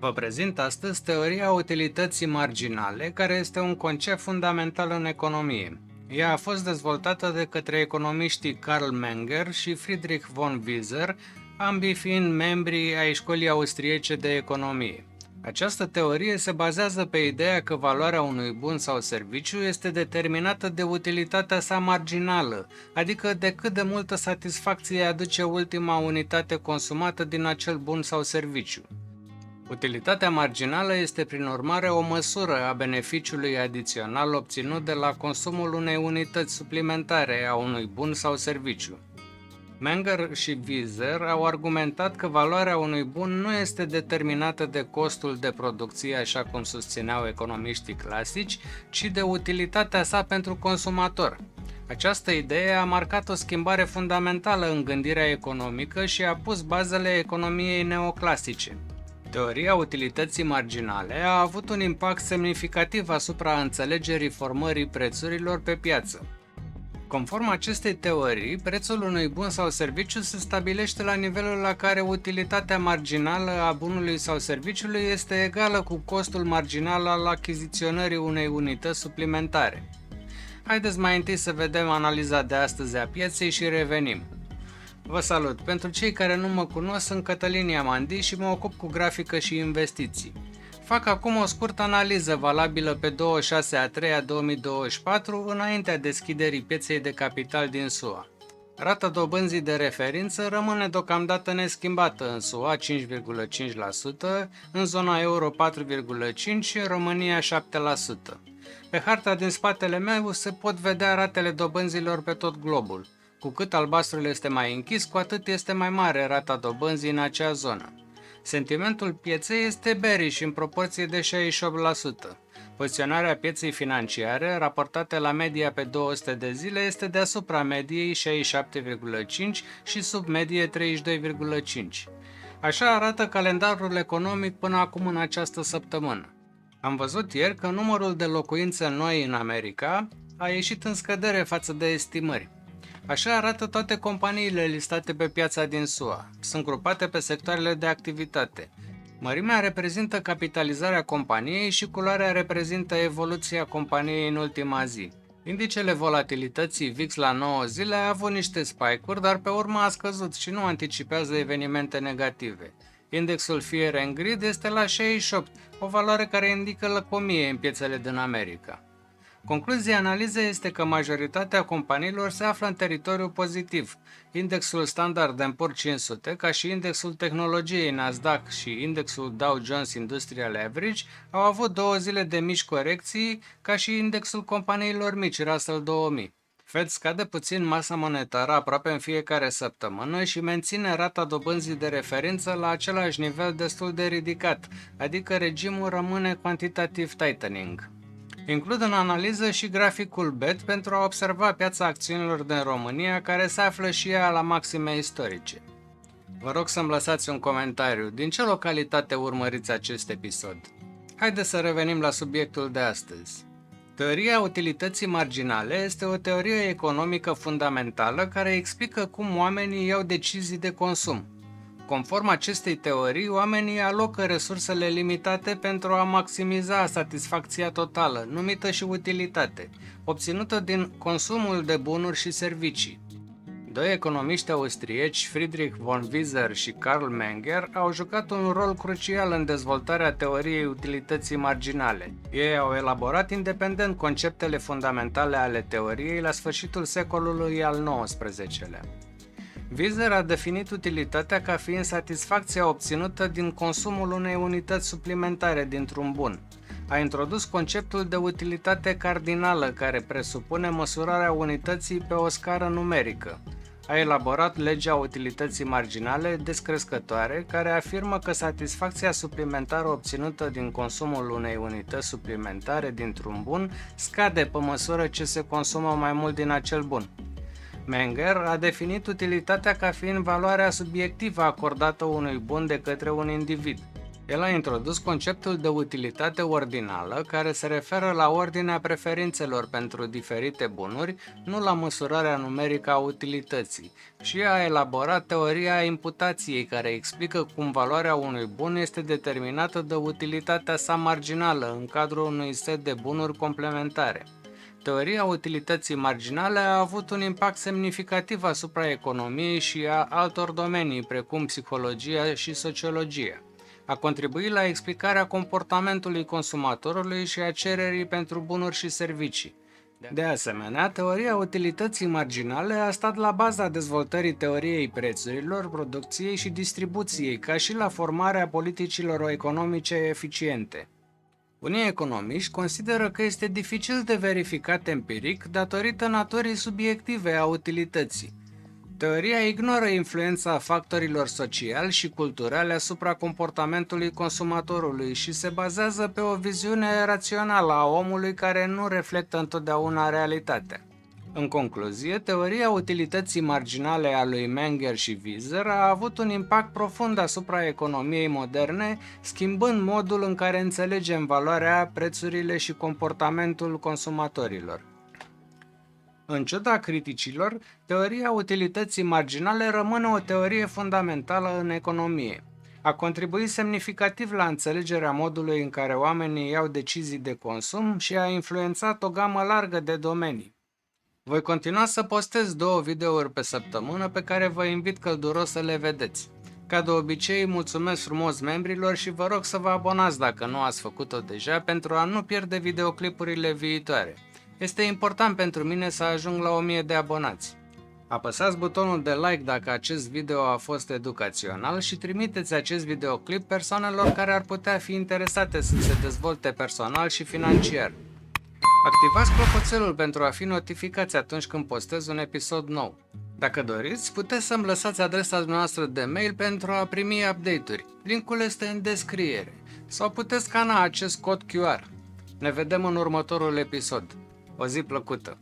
Vă prezint astăzi teoria utilității marginale, care este un concept fundamental în economie. Ea a fost dezvoltată de către economiștii Karl Menger și Friedrich von Wieser, ambii fiind membri ai Școlii Austriece de Economie. Această teorie se bazează pe ideea că valoarea unui bun sau serviciu este determinată de utilitatea sa marginală, adică de cât de multă satisfacție aduce ultima unitate consumată din acel bun sau serviciu. Utilitatea marginală este prin urmare o măsură a beneficiului adițional obținut de la consumul unei unități suplimentare a unui bun sau serviciu. Menger și Wieser au argumentat că valoarea unui bun nu este determinată de costul de producție, așa cum susțineau economiștii clasici, ci de utilitatea sa pentru consumator. Această idee a marcat o schimbare fundamentală în gândirea economică și a pus bazele economiei neoclasice. Teoria utilității marginale a avut un impact semnificativ asupra înțelegerii formării prețurilor pe piață. Conform acestei teorii, prețul unui bun sau serviciu se stabilește la nivelul la care utilitatea marginală a bunului sau serviciului este egală cu costul marginal al achiziționării unei unități suplimentare. Haideți mai întâi să vedem analiza de astăzi a pieței și revenim. Vă salut! Pentru cei care nu mă cunosc, sunt Cătălin Iamandi și mă ocup cu grafică și investiții. Fac acum o scurtă analiză valabilă pe 26/3/2024, înaintea deschiderii pieței de capital din SUA. Rata dobânzii de referință rămâne deocamdată neschimbată în SUA 5,5%, în zona euro 4,5% și în România 7%. Pe harta din spatele meu se pot vedea ratele dobânzilor pe tot globul. Cu cât albastrul este mai închis, cu atât este mai mare rata dobânzii în acea zonă. Sentimentul pieței este bearish în proporție de 68%. Poziționarea pieței financiare, raportată la media pe 200 de zile, este deasupra mediei 67,5 și sub medie 32,5. Așa arată calendarul economic până acum în această săptămână. Am văzut ieri că numărul de locuințe noi în America a ieșit în scădere față de estimări. Așa arată toate companiile listate pe piața din SUA. Sunt grupate pe sectoarele de activitate. Mărimea reprezintă capitalizarea companiei și culoarea reprezintă evoluția companiei în ultima zi. Indicele volatilității VIX la 9 zile a avut niște spike-uri, dar pe urmă a scăzut și nu anticipează evenimente negative. Indexul Fear and Greed este la 68, o valoare care indică lăcomie în piețele din America. Concluzia analizei este că majoritatea companiilor se află în teritoriu pozitiv. Indexul Standard & Poor's 500, ca și indexul tehnologiei Nasdaq și indexul Dow Jones Industrial Average, au avut 2 zile de mici corecții, ca și indexul companiilor mici Russell 2000. Fed scade puțin masa monetară aproape în fiecare săptămână și menține rata dobânzii de referință la același nivel destul de ridicat, adică regimul rămâne quantitative tightening. Includ în analiză și graficul BET pentru a observa piața acțiunilor din România, care se află și ea la maxime istorice. Vă rog să-mi lăsați un comentariu. Din ce localitate urmăriți acest episod? Haideți să revenim la subiectul de astăzi. Teoria utilității marginale este o teorie economică fundamentală care explică cum oamenii iau decizii de consum. Conform acestei teorii, oamenii alocă resursele limitate pentru a maximiza satisfacția totală, numită și utilitate, obținută din consumul de bunuri și servicii. Doi economiști austrieci, Friedrich von Wieser și Karl Menger, au jucat un rol crucial în dezvoltarea teoriei utilității marginale. Ei au elaborat independent conceptele fundamentale ale teoriei la sfârșitul secolului al XIX-lea. Wieser a definit utilitatea ca fiind satisfacția obținută din consumul unei unități suplimentare dintr-un bun. A introdus conceptul de utilitate cardinală, care presupune măsurarea unității pe o scară numerică. A elaborat legea utilității marginale descrescătoare, care afirmă că satisfacția suplimentară obținută din consumul unei unități suplimentare dintr-un bun scade pe măsură ce se consumă mai mult din acel bun. Menger a definit utilitatea ca fiind valoarea subiectivă acordată unui bun de către un individ. El a introdus conceptul de utilitate ordinală, care se referă la ordinea preferințelor pentru diferite bunuri, nu la măsurarea numerică a utilității, și a elaborat teoria imputației, care explică cum valoarea unui bun este determinată de utilitatea sa marginală în cadrul unui set de bunuri complementare. Teoria utilității marginale a avut un impact semnificativ asupra economiei și a altor domenii, precum psihologia și sociologia. A contribuit la explicarea comportamentului consumatorului și a cererii pentru bunuri și servicii. De asemenea, teoria utilității marginale a stat la baza dezvoltării teoriei prețurilor, producției și distribuției, ca și la formarea politicilor economice eficiente. Unii economiști consideră că este dificil de verificat empiric datorită naturii subiective a utilității. Teoria ignoră influența factorilor sociali și culturali asupra comportamentului consumatorului și se bazează pe o viziune rațională a omului care nu reflectă întotdeauna realitatea. În concluzie, teoria utilității marginale a lui Menger și Wieser a avut un impact profund asupra economiei moderne, schimbând modul în care înțelegem valoarea, prețurile și comportamentul consumatorilor. În ciuda criticilor, teoria utilității marginale rămâne o teorie fundamentală în economie. A contribuit semnificativ la înțelegerea modului în care oamenii iau decizii de consum și a influențat o gamă largă de domenii. Voi continua să postez 2 videouri pe săptămână pe care vă invit călduros să le vedeți. Ca de obicei, mulțumesc frumos membrilor și vă rog să vă abonați dacă nu ați făcut-o deja pentru a nu pierde videoclipurile viitoare. Este important pentru mine să ajung la 1000 de abonați. Apăsați butonul de like dacă acest video a fost educațional și trimiteți acest videoclip persoanelor care ar putea fi interesate să se dezvolte personal și financiar. Activați clopoțelul pentru a fi notificați atunci când postez un episod nou. Dacă doriți, puteți să-mi lăsați adresa noastră de mail pentru a primi update-uri. Linkul este în descriere. Sau puteți scana acest cod QR. Ne vedem în următorul episod. O zi plăcută!